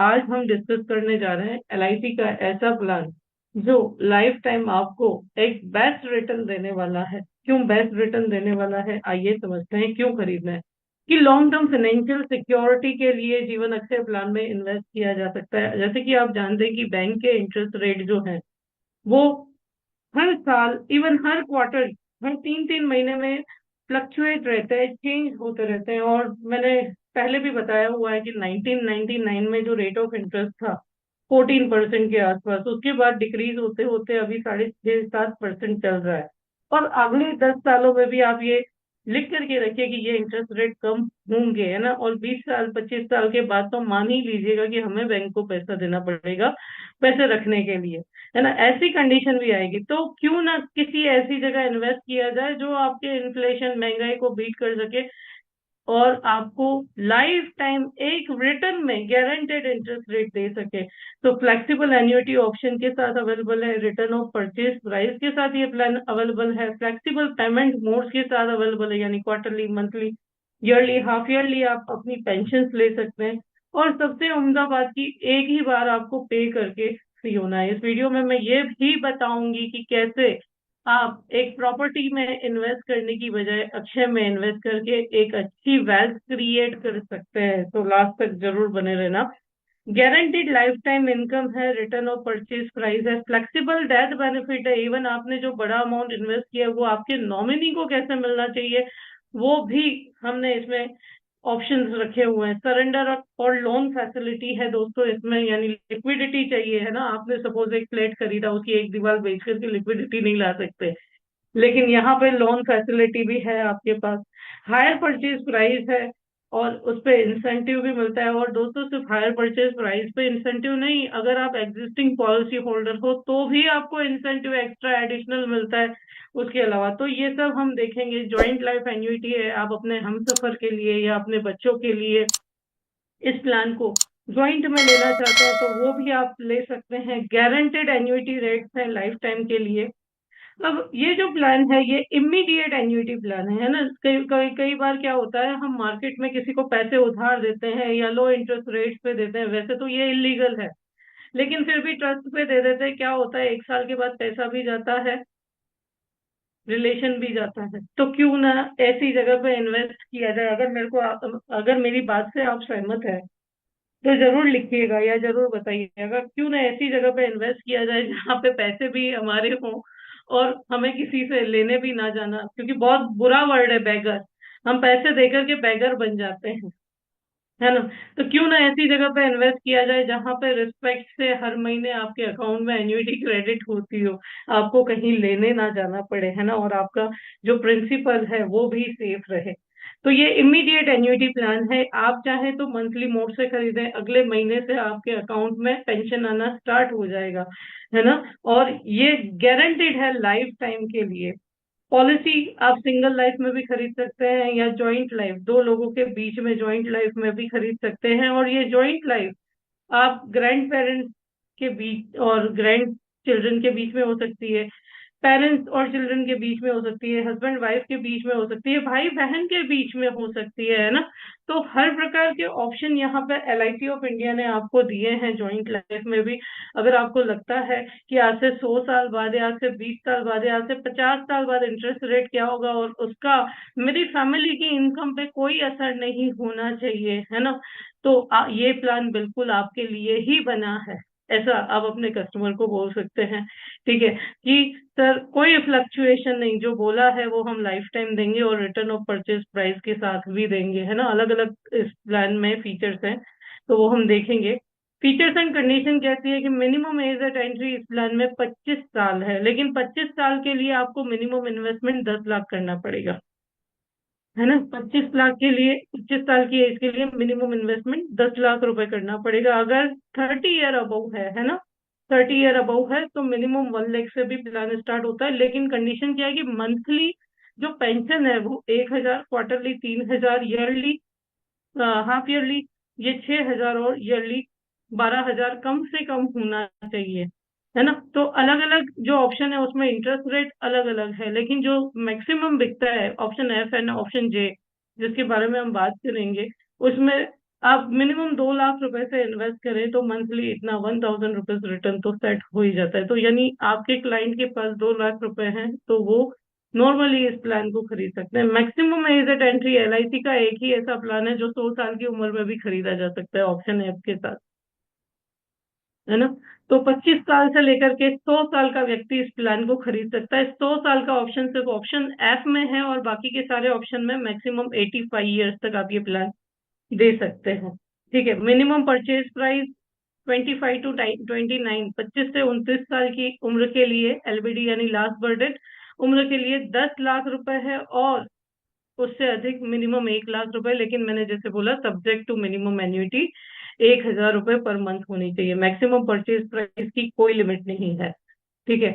आज हम डिस्कस करने जा रहे हैं एलआईसी का ऐसा प्लान जो लाइफ टाइम आपको एक बेस्ट रिटर्न देने वाला है। क्यों बेस्ट रिटर्न देने वाला है, आइए समझते हैं क्यों खरीदना है। कि लॉन्ग टर्म फाइनेंशियल सिक्योरिटी के लिए जीवन अक्षय प्लान में इन्वेस्ट किया जा सकता है। जैसे कि आप जानते हैं कि बैंक के इंटरेस्ट रेट जो है वो हर साल, इवन हर क्वार्टर, हर 3-3 महीने में फ्लक्चुएट रहते हैं, चेंज होते रहते हैं। और मैंने पहले भी बताया हुआ है कि 1999 में जो रेट ऑफ इंटरेस्ट था 14% के आसपास, उसके बाद डिक्रीज होते होते अभी 6.5-7% चल रहा है। और अगले 10 सालों में भी आप ये लिख करके रखिए कि ये इंटरेस्ट रेट कम होंगे, है ना। और 20 साल 25 साल के बाद तो मान ही लीजिएगा कि हमें बैंक को पैसा देना पड़ेगा पैसे रखने के लिए, है ना। ऐसी कंडीशन भी आएगी, तो क्यों ना किसी ऐसी जगह इन्वेस्ट किया जाए जो आपके इन्फ्लेशन महंगाई को बीट कर सके और आपको लाइफ टाइम एक रिटर्न में गारंटेड इंटरेस्ट रेट दे सके। तो फ्लेक्सिबल एन्युटी ऑप्शन के साथ अवेलेबल है, रिटर्न ऑफ परचेज प्राइस के साथ ये प्लान अवेलेबल है, फ्लेक्सिबल पेमेंट मोड्स के साथ अवेलेबल है, यानी quarterly, monthly, yearly, half yearly आप अपनी पेंशन ले सकते हैं। और सबसे उम्दा बात की एक ही बार आपको पे करके फ्री होना है। इस वीडियो में मैं ये भी बताऊंगी कि कैसे आप एक प्रॉपर्टी में इन्वेस्ट करने की बजाय अक्षय में इन्वेस्ट करके एक अच्छी वेल्थ क्रिएट कर सकते हैं। तो लास्ट तक जरूर बने रहना। गारंटीड लाइफ टाइम इनकम है, रिटर्न ऑफ परचेज प्राइस है, फ्लेक्सिबल डेथ बेनिफिट है। इवन आपने जो बड़ा अमाउंट इन्वेस्ट किया है वो आपके नॉमिनी को कैसे मिलना चाहिए वो भी हमने इसमें ऑप्शंस रखे हुए हैं। सरेंडर और लोन फैसिलिटी है दोस्तों इसमें, यानी लिक्विडिटी चाहिए, है ना। आपने सपोज एक फ्लैट खरीदा, उसकी एक दीवार बेच करके लिक्विडिटी नहीं ला सकते, लेकिन यहाँ पे लोन फैसिलिटी भी है आपके पास। हायर परचेज प्राइस है और उस पे इंसेंटिव भी मिलता है। और दोस्तों सिर्फ हायर परचेज प्राइस पे इंसेंटिव नहीं, अगर आप एग्जिस्टिंग पॉलिसी होल्डर हो तो भी आपको इंसेंटिव एक्स्ट्रा एडिशनल मिलता है उसके अलावा। तो ये सब हम देखेंगे। ज्वाइंट लाइफ एन्युटी है, आप अपने हमसफर के लिए या अपने बच्चों के लिए इस प्लान को ज्वाइंट में लेना चाहते हैं तो वो भी आप ले सकते हैं। गारंटेड एन्युटी रेट्स हैं लाइफ टाइम के लिए। अब ये जो प्लान है ये इमीडिएट एन्युटी प्लान है ना। कई बार क्या होता है, हम मार्केट में किसी को पैसे उधार देते हैं या लो इंटरेस्ट रेट पे देते हैं, वैसे तो ये इलीगल है, लेकिन फिर भी ट्रस्ट पे दे देते हैं। क्या होता है, 1 साल के बाद पैसा भी जाता है, रिलेशन भी जाता है। तो क्यों ना ऐसी जगह पे इन्वेस्ट किया जाए। अगर मेरी बात से आप सहमत है तो जरूर लिखिएगा या जरूर बताइएगा, क्यों ना ऐसी जगह पे इन्वेस्ट किया जाए जहाँ पे पैसे भी हमारे हों और हमें किसी से लेने भी ना जाना। क्योंकि बहुत बुरा वर्ड है बैगर, हम पैसे देकर के बैगर बन जाते हैं, है ना। तो क्यों ना ऐसी जगह पे इन्वेस्ट किया जाए जहाँ पे रिस्पेक्ट से हर महीने आपके अकाउंट में एन्युटी क्रेडिट होती हो, आपको कहीं लेने ना जाना पड़े, है ना। और आपका जो प्रिंसिपल है वो भी सेफ रहे। तो ये इमीडिएट एन्युटी प्लान है। आप चाहे तो मंथली मोड से खरीदें, अगले महीने से आपके अकाउंट में पेंशन आना स्टार्ट हो जाएगा, है ना। और ये गारंटेड है लाइफ टाइम के लिए। पॉलिसी आप सिंगल लाइफ में भी खरीद सकते हैं या जॉइंट लाइफ, दो लोगों के बीच में जॉइंट लाइफ में भी खरीद सकते हैं। और ये जॉइंट लाइफ आप ग्रैंड पेरेंट्स के बीच और ग्रैंड चिल्ड्रन के बीच में हो सकती है, पेरेंट्स और चिल्ड्रन के बीच में हो सकती है, हस्बैंड वाइफ के बीच में हो सकती है, भाई बहन के बीच में हो सकती है ना। तो हर प्रकार के ऑप्शन यहाँ पे एलआईसी ऑफ इंडिया ने आपको दिए हैं जॉइंट लाइफ में भी। अगर आपको लगता है कि आज से 100 साल बाद या आज से 20 साल बाद या आज से 50 साल बाद इंटरेस्ट रेट क्या होगा और उसका मेरी फैमिली की इनकम पे कोई असर नहीं होना चाहिए, है ना, तो ये प्लान बिल्कुल आपके लिए ही बना है, ऐसा आप अपने कस्टमर को बोल सकते हैं। ठीक है कि सर कोई फ्लक्चुएशन नहीं, जो बोला है वो हम लाइफ टाइम देंगे और रिटर्न ऑफ परचेज प्राइस के साथ भी देंगे, है ना। अलग अलग इस प्लान में फीचर्स हैं तो वो हम देखेंगे। फीचर्स एंड कंडीशन कहती है कि मिनिमम एज एट एंट्री इस प्लान में 25 साल है, लेकिन 25 साल के लिए आपको मिनिमम इन्वेस्टमेंट 10 लाख करना पड़ेगा, है ना। 25 लाख के लिए, 25 साल की एज के लिए मिनिमम इन्वेस्टमेंट 10 लाख रुपए करना पड़ेगा। अगर 30 ईयर अबव है ना, 30 ईयर अबव है तो मिनिमम 1 लाख से भी प्लान स्टार्ट होता है। लेकिन कंडीशन क्या है कि मंथली जो पेंशन है वो 1,000, क्वार्टरली 3,000, ईयरली, हाफ ईयरली ये 6,000 और ईयरली 12,000 कम से कम होना चाहिए, है ना। तो अलग अलग जो ऑप्शन है उसमें इंटरेस्ट रेट अलग अलग है, लेकिन जो मैक्सिमम बिकता है ऑप्शन एफ एंड ऑप्शन जे, जिसके बारे में हम बात करेंगे, उसमें आप मिनिमम 2 लाख रुपए से इन्वेस्ट करें तो मंथली इतना 1,000 रुपीज रिटर्न तो सेट हो ही जाता है। तो यानी आपके क्लाइंट के पास 2 लाख रुपए हैं तो वो नॉर्मली इस प्लान को खरीद सकते हैं। Maximum age eight entry LIC का एक ही ऐसा प्लान है जो 100 साल की उम्र में भी खरीदा जा सकता है ऑप्शन ऐप के साथ, है ना। तो 25 साल से लेकर के 100 साल का व्यक्ति इस प्लान को खरीद सकता है। 100 साल का ऑप्शन सिर्फ ऑप्शन एफ में है और बाकी के सारे ऑप्शन में मैक्सिमम 85 ईयर्स तक आप ये प्लान दे सकते हैं। ठीक है, मिनिमम परचेज प्राइस 25 to 29, 25 से 29 साल की उम्र के लिए एलबीडी यानी लास्ट बर्डेड उम्र के लिए 10 लाख रुपए है, और उससे अधिक मिनिमम 1 लाख रुपए, लेकिन मैंने जैसे बोला सब्जेक्ट टू मिनिमम एन्युटी 1,000 रुपए पर मंथ होनी चाहिए। मैक्सिमम परचेज प्राइस की कोई लिमिट नहीं है। ठीक है,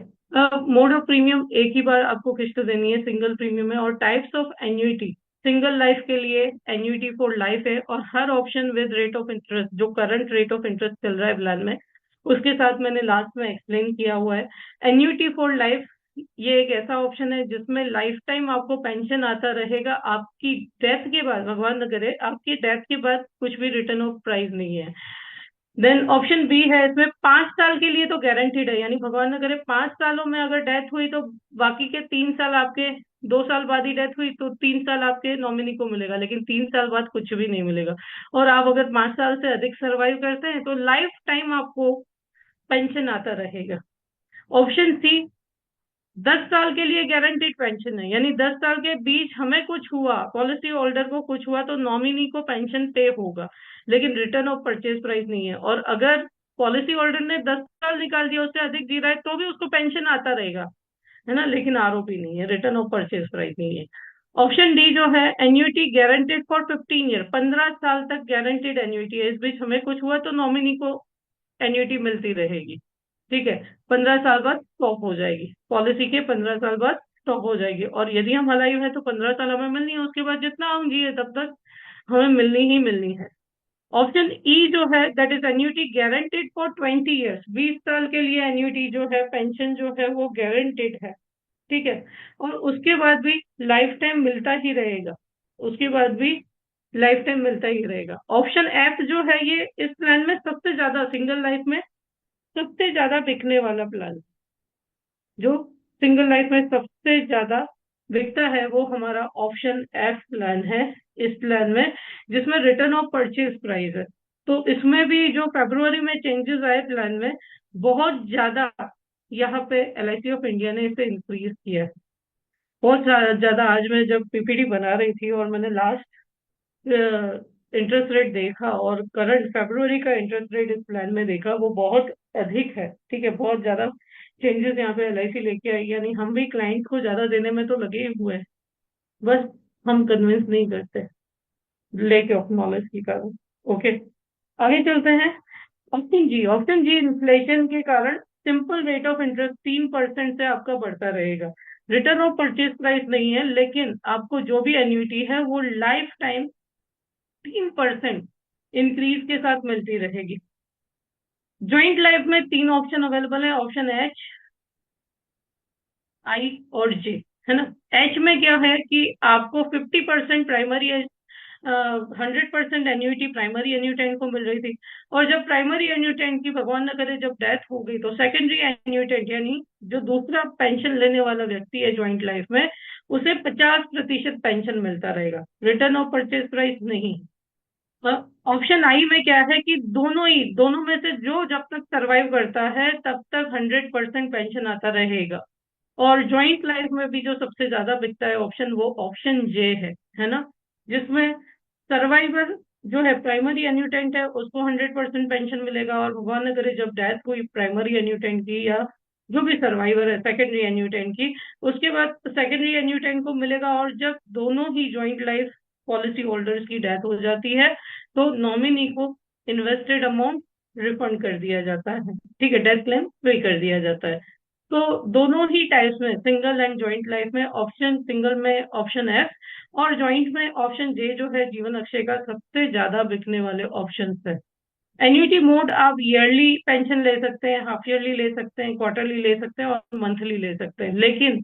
मोड ऑफ प्रीमियम एक ही बार आपको किस्त देनी है, सिंगल प्रीमियम है। और types of annuity, single life के लिए एन्युटी फॉर लाइफ है, और हर option with rate of interest, जो करंट रेट ऑफ इंटरेस्ट चल रहा है प्लान में उसके साथ मैंने लास्ट में एक्सप्लेन किया हुआ है। एन्युटी फॉर लाइफ ये एक ऐसा ऑप्शन है जिसमें लाइफ टाइम आपको पेंशन आता रहेगा, आपकी डेथ के बाद, भगवान न करे आपकी डेथ के बाद कुछ भी रिटर्न ऑफ प्राइस नहीं है। देन ऑप्शन बी है, इसमें 5 साल के लिए तो गारंटीड है, यानी भगवान न करे 5 सालों में अगर डेथ हुई तो बाकी के 3 साल आपके, 2 साल बाद ही डेथ हुई तो 3 साल आपके नॉमिनी को मिलेगा, लेकिन 3 साल बाद कुछ भी नहीं मिलेगा। और आप अगर 5 साल से अधिक सर्वाइव करते हैं तो लाइफ टाइम आपको पेंशन आता रहेगा। ऑप्शन सी, 10 साल के लिए गारंटीड पेंशन है, यानी 10 साल के बीच हमें कुछ हुआ, पॉलिसी होल्डर को कुछ हुआ तो नॉमिनी को पेंशन पे होगा, लेकिन रिटर्न ऑफ परचेज प्राइस नहीं है। और अगर पॉलिसी होल्डर ने 10 साल निकाल दिया, उससे अधिक जी रहा है तो भी उसको पेंशन आता रहेगा, है ना, लेकिन आरओपी नहीं है, रिटर्न ऑफ परचेज प्राइस नहीं है। ऑप्शन डी जो है, एन्युटी गारंटेड फॉर 15 ईयर, 15 साल तक गारंटेड एन्युटी है, इस बीच हमें कुछ हुआ तो नॉमिनी को एन्युटी मिलती रहेगी। ठीक है, 15 साल बाद स्टॉप हो जाएगी, पॉलिसी के 15 साल बाद स्टॉप हो जाएगी, और यदि हम अलाइव है तो 15 साल हमें मिलनी है, उसके बाद जितना हम जिए तब तक हमें मिलनी ही मिलनी है। ऑप्शन ई जो है, that is annuity guaranteed for 20 years, 20 साल के लिए एन्युटी जो है, पेंशन जो है वो गारंटेड है। ठीक है, और उसके बाद भी लाइफ टाइम मिलता ही रहेगा, उसके बाद भी लाइफ टाइम मिलता ही रहेगा। ऑप्शन एफ जो है, ये इस प्लान में सबसे ज्यादा, सिंगल लाइफ में सबसे ज्यादा बिकने वाला प्लान, जो सिंगल लाइफ में सबसे ज्यादा बिकता है वो हमारा ऑप्शन एफ प्लान है। इस प्लान में जिसमें रिटर्न ऑफ परचेज प्राइस है, तो इसमें भी जो फरवरी में चेंजेस आए प्लान में, बहुत ज्यादा यहाँ पे एलआईसी ऑफ इंडिया ने इसे इंक्रीज किया है, बहुत ज्यादा। आज मैं जब पीपीटी बना रही थी और मैंने लास्ट इंटरेस्ट रेट देखा और करंट फरवरी का इंटरेस्ट रेट इस प्लान में देखा, वो बहुत अधिक है। ठीक है, बहुत ज्यादा चेंजेस यहाँ पे एलआईसी लेके आई, यानी हम भी क्लाइंट को ज्यादा देने में तो लगे ही हुए हैं, बस हम कन्विंस नहीं करते, लेक ऑफ नॉलेज के कारण। ओके, आगे चलते हैं। ऑप्शन जी, ऑप्शन जी इन्फ्लेशन के कारण सिंपल रेट ऑफ इंटरेस्ट 3% से आपका बढ़ता रहेगा। रिटर्न ऑफ परचेज प्राइस नहीं है, लेकिन आपको जो भी एन्युटी है वो लाइफ टाइम 3% इंक्रीज के साथ मिलती रहेगी। ज्वाइंट लाइफ में 3 ऑप्शन अवेलेबल है, ऑप्शन एच, आई और जे, है ना। एच में क्या है कि आपको 50% प्राइमरी, 100% एन्युटी प्राइमरी एन्यूटेंट को मिल रही थी, और जब प्राइमरी एन्यूटेंट की भगवान न करे जब डेथ हो गई तो सेकेंडरी एन्यूटेंट यानी जो दूसरा पेंशन लेने वाला व्यक्ति है ज्वाइंट लाइफ में, उसे 50% पेंशन मिलता रहेगा, रिटर्न ऑफ परचेज प्राइस नहीं। ऑप्शन आई में क्या है कि दोनों में से जो जब तक सरवाइव करता है तब तक 100% पेंशन आता रहेगा। और ज्वाइंट लाइफ में भी जो सबसे ज्यादा बिकता है ऑप्शन, वो ऑप्शन जे है ना, जिसमें सर्वाइवर जो है प्राइमरी एन्यूटेंट है उसको 100% पेंशन मिलेगा, और भगवान न करे जब डेथ हुई प्राइमरी एन्यूटेंट की या जो भी सर्वाइवर है सेकेंडरी एन्यूटेंट की, उसके बाद सेकेंडरी एन्यूटेंट को मिलेगा। और जब दोनों ही ज्वाइंट लाइफ पॉलिसी होल्डर्स की डेथ हो जाती है तो नॉमिनी को इन्वेस्टेड अमाउंट रिफंड कर दिया जाता है। ठीक है, डेथ क्लेम पे कर दिया जाता है। तो दोनों ही टाइप्स में, सिंगल एंड ज्वाइंट लाइफ में, ऑप्शन सिंगल में ऑप्शन एफ, और ज्वाइंट में ऑप्शन जे जो है जीवन अक्षय का सबसे ज्यादा बिकने वाले ऑप्शन है। एन्युटी मोड आप ईयरली पेंशन ले सकते हैं, हाफ ईयरली ले सकते हैं, क्वार्टरली ले सकते हैं और मंथली ले सकते हैं, लेकिन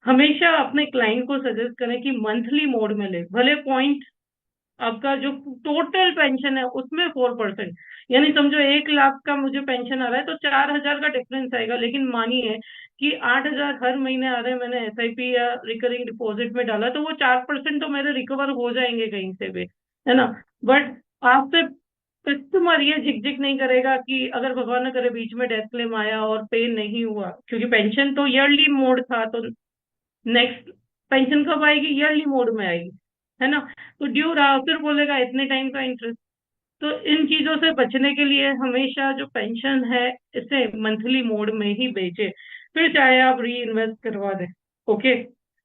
हमेशा अपने क्लाइंट को सजेस्ट करें कि मंथली मोड में ले, भले पॉइंट आपका जो टोटल पेंशन है उसमें 4%, यानी समझो 1 लाख का मुझे पेंशन आ रहा है तो 4,000 का डिफरेंस आएगा, लेकिन मानिए कि 8,000 हर महीने आ रहे हैं, मैंने एसआईपी या रिकरिंग डिपॉजिट में डाला, तो वो 4% तो मेरे रिकवर हो जाएंगे कहीं से भी, है ना। बट आपसे कस्टमर ये झिकझिक नहीं करेगा कि अगर भगवान न करे बीच में डेथ क्लेम आया और पे नहीं हुआ, क्योंकि पेंशन तो ईयरली मोड था, तो नेक्स्ट पेंशन कब आएगी, ईयरली मोड में आएगी, है ना। तो ड्यू रहा फिर बोलेगा इतने टाइम का इंटरेस्ट। तो इन चीजों से बचने के लिए हमेशा जो पेंशन है इसे मंथली मोड में ही बेचे, फिर चाहे आप री इन्वेस्ट करवा दें। ओके।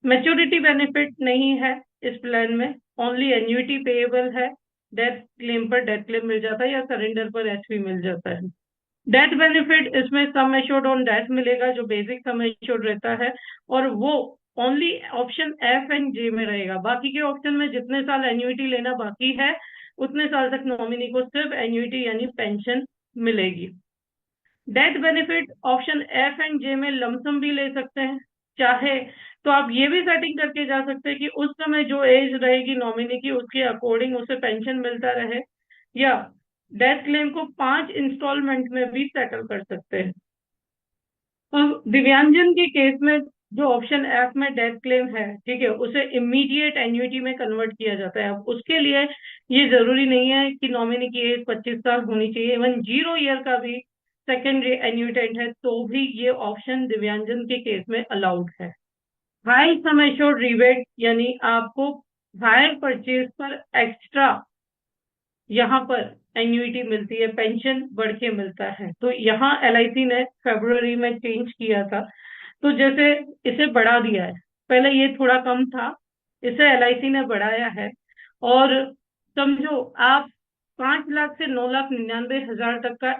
मैच्योरिटी बेनिफिट नहीं है इस प्लान में, ओनली एन्युटी पेएबल है। डेथ क्लेम पर डेथ क्लेम मिल जाता है या सरेंडर पर एचपी मिल जाता है। डेथ बेनिफिट इसमें सम एश्योर्ड ऑन डेथ मिलेगा, जो बेसिक सम एश्योर्ड रहता है, और वो only option F and J में रहेगा। बाकी के ऑप्शन में जितने साल एन्युइटी लेना बाकी है उतने साल तक नॉमिनी को सिर्फ एन्युइटी यानी पेंशन मिलेगी। Death benefit option F and J में लमसम भी ले सकते हैं चाहे, तो आप ये भी सेटिंग करके जा सकते हैं कि उस समय जो एज रहेगी नॉमिनी की उसके अकॉर्डिंग उसे पेंशन मिलता रहे, या डेथ क्लेम को 5 इंस्टॉलमेंट में भी सेटल कर सकते हैं। तो दिव्यांजन के केस में जो ऑप्शन एफ में डेथ क्लेम है, ठीक है, उसे इमीडिएट एन्युटी में कन्वर्ट किया जाता है। अब उसके लिए ये जरूरी नहीं है कि नॉमिनी की एज 25 साल होनी चाहिए, इवन 0 ईयर का भी सेकेंडरी एन्यूटेंट है तो भी ये ऑप्शन दिव्यांजन के केस में अलाउड है। हाई सम एश्योर्ड रिबेट, यानी आपको हायर परचेज पर एक्स्ट्रा यहाँ पर एन्युइटी मिलती है, पेंशन बढ़ के मिलता है। तो यहाँ एलआईसी ने फरवरी में चेंज किया था, तो जैसे इसे बढ़ा दिया है, पहले ये थोड़ा कम था, इसे एलआईसी ने बढ़ाया है। और समझो आप 5 लाख से 9,99,000 तक का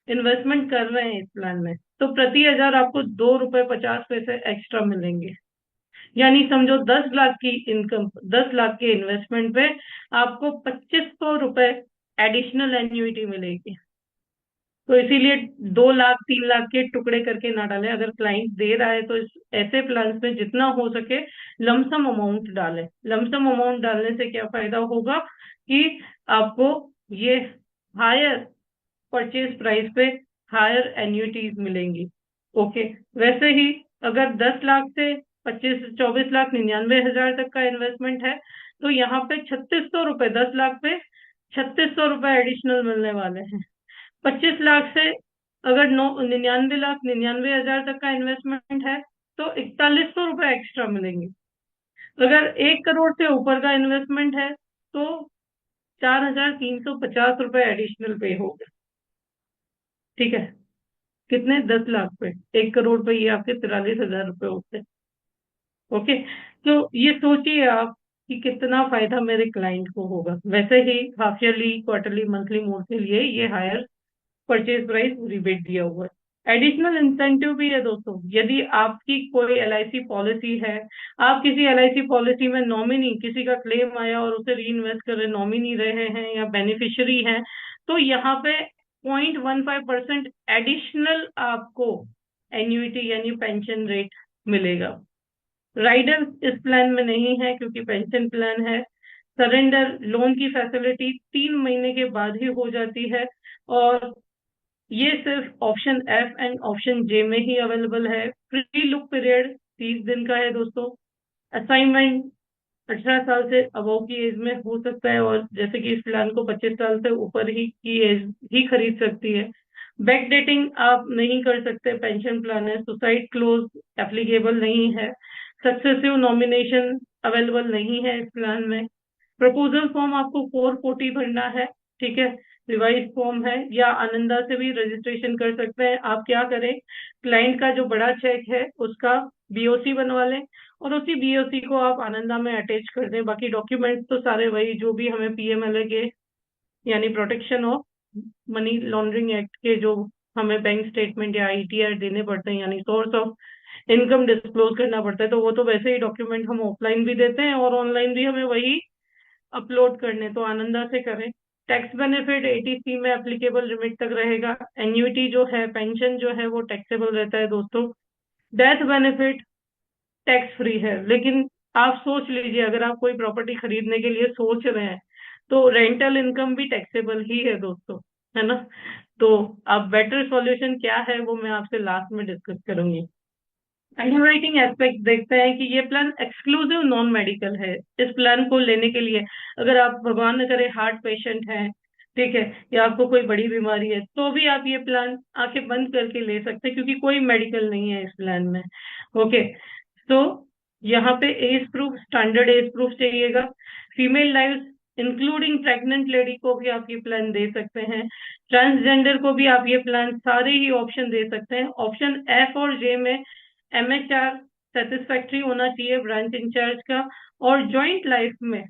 इन्वेस्टमेंट कर रहे हैं इस प्लान में, तो प्रति हजार आपको 2 रुपए 50 पैसे एक्स्ट्रा मिलेंगे। यानी समझो 10 लाख की इनकम, 10 लाख के इन्वेस्टमेंट पे आपको 2500 रुपए एडिशनल एन्युइटी मिलेगी। तो इसीलिए 2 लाख 3 लाख के टुकड़े करके ना डालें, अगर क्लाइंट दे रहा है तो इस ऐसे प्लान में जितना हो सके लमसम अमाउंट डालें। लमसम अमाउंट डालने से क्या फायदा होगा कि आपको ये हायर परचेज प्राइस पे हायर एन्युटीज मिलेंगी। ओके। वैसे ही अगर 10 लाख से 24,99,000 तक का इन्वेस्टमेंट है तो यहाँ पे 3,600 रुपए, 10 लाख पे 3,600 रुपए एडिशनल मिलने वाले हैं। 25 लाख से अगर 99,99,000 तक का इन्वेस्टमेंट है तो 4,100 रुपए एक्स्ट्रा मिलेंगे। अगर 1 करोड़ से ऊपर का इन्वेस्टमेंट है तो 4,350 रुपए एडिशनल पे होगा। ठीक है। कितने, 10 लाख पे, 1 करोड़ पे ये आपके 43,000 रुपए होते हैं। ओके। तो ये सोचिए आप कि कितना फायदा मेरे क्लाइंट को होगा। वैसे ही half yearly quarterly monthly mode के लिए ये हायर परचेज प्राइस रिबेट दिया हुआ है। एडिशनल इंसेंटिव भी है दोस्तों, यदि आपकी कोई एलआईसी पॉलिसी है, आप किसी एलआईसी पॉलिसी में नॉमिनी, किसी का क्लेम आया और उसे री इन्वेस्ट कर रहे नॉमिनी रहे हैं या बेनिफिशियरी हैं, तो यहाँ पे 0.15% एडिशनल आपको एन्युइटी यानी पेंशन रेट मिलेगा। राइडर इस प्लान में नहीं है क्योंकि पेंशन प्लान है। सरेंडर लोन की फैसिलिटी 3 महीने के बाद ही हो जाती है, और ये सिर्फ ऑप्शन एफ एंड ऑप्शन जे में ही अवेलेबल है। फ्री लुक पीरियड 30 दिन का है दोस्तों। असाइनमेंट 18 साल से अबव की एज में हो सकता है, और जैसे कि इस प्लान को 25 साल से ऊपर ही की एज ही खरीद सकती है। बैक डेटिंग आप नहीं कर सकते, पेंशन प्लान है। सुसाइड क्लोज एप्लीकेबल नहीं है। सक्सेसिव नॉमिनेशन अवेलेबल नहीं है इस प्लान में। प्रपोजल फॉर्म आपको 440 भरना है, ठीक है। रिवाइज फॉर्म है, या आनंदा से भी रजिस्ट्रेशन कर सकते हैं। आप क्या करें, क्लाइंट का जो बड़ा चेक है उसका बीओसी बनवा लें, और उसी बीओसी को आप आनंदा में अटैच कर दें। बाकी डॉक्यूमेंट्स तो सारे वही जो भी हमें पीएमएलए के यानी protection of money laundering act के जो हमें बैंक स्टेटमेंट या आईटीआर देने पड़ते हैं, यानी सोर्स ऑफ इनकम डिस्क्लोज करना पड़ता है, तो वो तो वैसे ही डॉक्यूमेंट हम ऑफलाइन भी देते हैं और ऑनलाइन भी हमें वही अपलोड करने, तो आनंदा से करें। टैक्स बेनिफिट एटीसी में एप्लीकेबल लिमिट तक रहेगा। एन्युइटी जो है, पेंशन जो है, वो टैक्सेबल रहता है दोस्तों। डेथ बेनिफिट टैक्स फ्री है, लेकिन आप सोच लीजिए अगर आप कोई प्रॉपर्टी खरीदने के लिए सोच रहे हैं तो रेंटल इनकम भी टैक्सेबल ही है दोस्तों, है ना। तो अब बेटर सॉल्यूशन क्या है वो मैं आपसे लास्ट में डिस्कस करूंगी। अंडरराइटिंग एस्पेक्ट देखते हैं कि ये प्लान एक्सक्लूसिव नॉन मेडिकल है। इस प्लान को लेने के लिए अगर आप भगवान न करे हार्ट पेशेंट हैं, ठीक है, या आपको कोई बड़ी बीमारी है, तो भी आप ये प्लान आंखें बंद करके ले सकते हैं, क्योंकि कोई मेडिकल नहीं है इस प्लान में। ओके, तो यहाँ पे age proof, standard age proof चाहिएगा। Female life including pregnant lady को भी आप ये प्लान दे सकते हैं। ट्रांसजेंडर को भी आप ये प्लान सारे ही ऑप्शन दे सकते हैं। ऑप्शन एफ और जे में एमएचआर सेटिस्फैक्ट्री होना चाहिए ब्रांच इंचार्ज का। और जॉइंट लाइफ में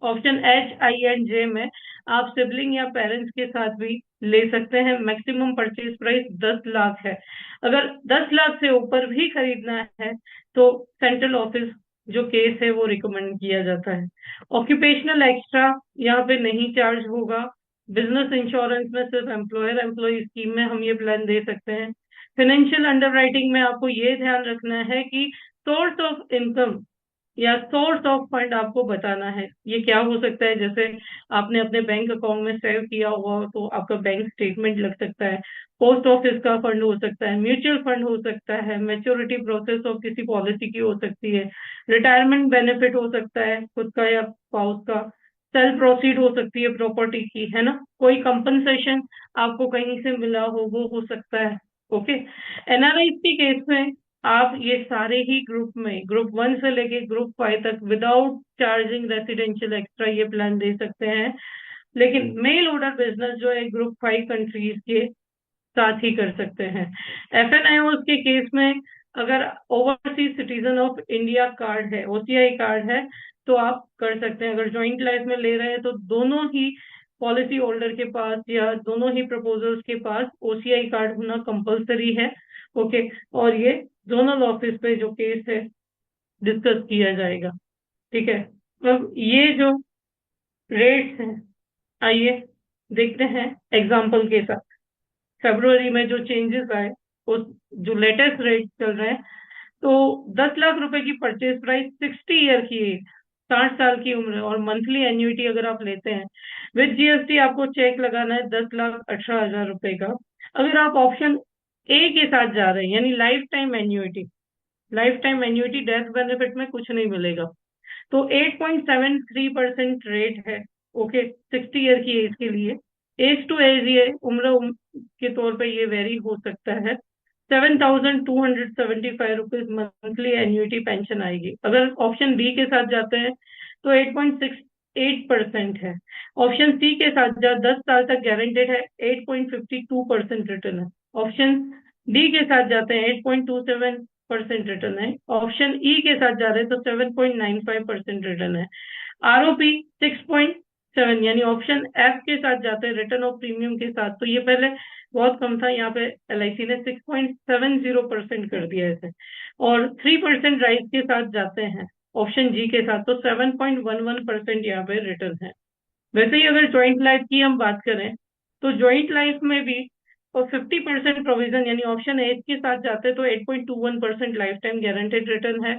option H, I and J में आप सिबलिंग या पेरेंट्स के साथ भी ले सकते हैं। मैक्सिमम परचेज प्राइस 10 लाख है। अगर 10 लाख से ऊपर भी खरीदना है तो सेंट्रल ऑफिस जो केस है वो रिकमेंड किया जाता है। ऑक्यूपेशनल एक्स्ट्रा यहाँ पे नहीं चार्ज होगा। बिजनेस इंश्योरेंस में सिर्फ एम्प्लॉयर एम्प्लॉय स्कीम में हम ये प्लान दे सकते हैं। फाइनेंशियल अंडरराइटिंग में आपको ये ध्यान रखना है कि सोर्स ऑफ इनकम या सोर्स ऑफ फंड आपको बताना है। ये क्या हो सकता है, जैसे आपने अपने बैंक अकाउंट में सेव किया हुआ हो तो आपका बैंक स्टेटमेंट लग सकता है। पोस्ट ऑफिस का फंड हो सकता है, म्यूचुअल फंड हो सकता है, मैच्योरिटी प्रोसेस ऑफ किसी पॉलिसी की हो सकती है, रिटायरमेंट बेनिफिट हो सकता है खुद का या स्पाउस का, सेल प्रोसीड हो सकती है प्रॉपर्टी की, है ना, कोई कंपनसेशन आपको कहीं से मिला हो वो हो सकता है। ओके, एनआरआई के केस में आप ये सारे ही ग्रुप में ग्रुप 1 से लेके ग्रुप 5 तक विदाउट चार्जिंग रेसिडेंशियल एक्स्ट्रा ये प्लान दे सकते हैं। लेकिन मेल ऑर्डर बिजनेस जो है ग्रुप 5 कंट्रीज के साथ ही कर सकते हैं। एफएनआईओ के केस में अगर overseas citizen of India card है, ओसीआई कार्ड है, तो आप कर सकते हैं। अगर जॉइंट लाइफ में ले रहे हैं तो दोनों ही पॉलिसी होल्डर के पास या दोनों ही प्रपोजल्स के पास ओसीआई कार्ड होना कंपलसरी है। ओके, और ये जोनल ऑफिस पे जो केस है डिस्कस किया जाएगा। ठीक है, अब ये जो रेट्स हैं, आइए देखते हैं एग्जाम्पल के साथ। फरवरी में जो चेंजेस आए, उस जो लेटेस्ट रेट चल रहे हैं, तो 10 लाख रुपए की परचेज प्राइस, 60 ईयर की एज, 60 साल की उम्र, और मंथली एन्युटी अगर आप लेते हैं विद जीएसटी आपको चेक लगाना है 10,18,000 रुपए का। अगर आप ऑप्शन ए के साथ जा रहे हैं यानी life time annuity, life time annuity death benefit में कुछ नहीं मिलेगा, तो 8.73% रेट है। ओके, 60 ईयर की एज के लिए। एज टू एज ये के तौर पे ये वेरी हो सकता है। 7,275 रुपीज मंथली एन्युटी पेंशन आएगी। अगर ऑप्शन बी के साथ जाते हैं तो 8.68% है। ऑप्शन सी के साथ 10 साल तक गारंटेड है, 8.52% रिटर्न है। ऑप्शन डी के साथ जाते हैं 8.27% रिटर्न है। ऑप्शन ई के साथ जा रहे हैं तो 7.95% रिटर्न है। आरओपी 6.7, यानी ऑप्शन एफ के साथ जाते हैं रिटर्न ऑफ प्रीमियम के साथ, तो ये पहले बहुत कम था, यहाँ पे एलआईसी ने 6.70% कर दिया है इसे। और 3% राइस के साथ जाते हैं ऑप्शन जी के साथ, तो 7.11% यहाँ पे रिटर्न है। वैसे ही अगर ज्वाइंट लाइफ की हम बात करें तो ज्वाइंट लाइफ में भी और 50% प्रोविजन यानी ऑप्शन ए के साथ जाते हैं तो 8.21% लाइफ टाइम गारंटेड रिटर्न है।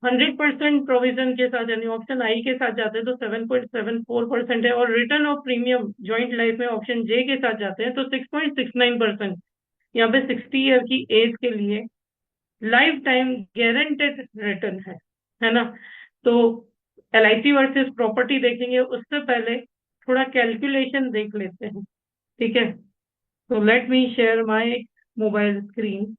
100% प्रोविजन के साथ यानी ऑप्शन आई के साथ जाते हैं तो 7.74% है। और return of premium joint life में ऑप्शन जे के साथ जाते हैं तो 6.69%। यहाँ पे 60 ईयर की एज के लिए लाइफ टाइम गारंटेड रिटर्न है ना। तो एलआईसी वर्सेस प्रॉपर्टी देखेंगे उससे पहले थोड़ा कैलकुलेशन देख लेते हैं, ठीक है। तो let me share my mobile screen.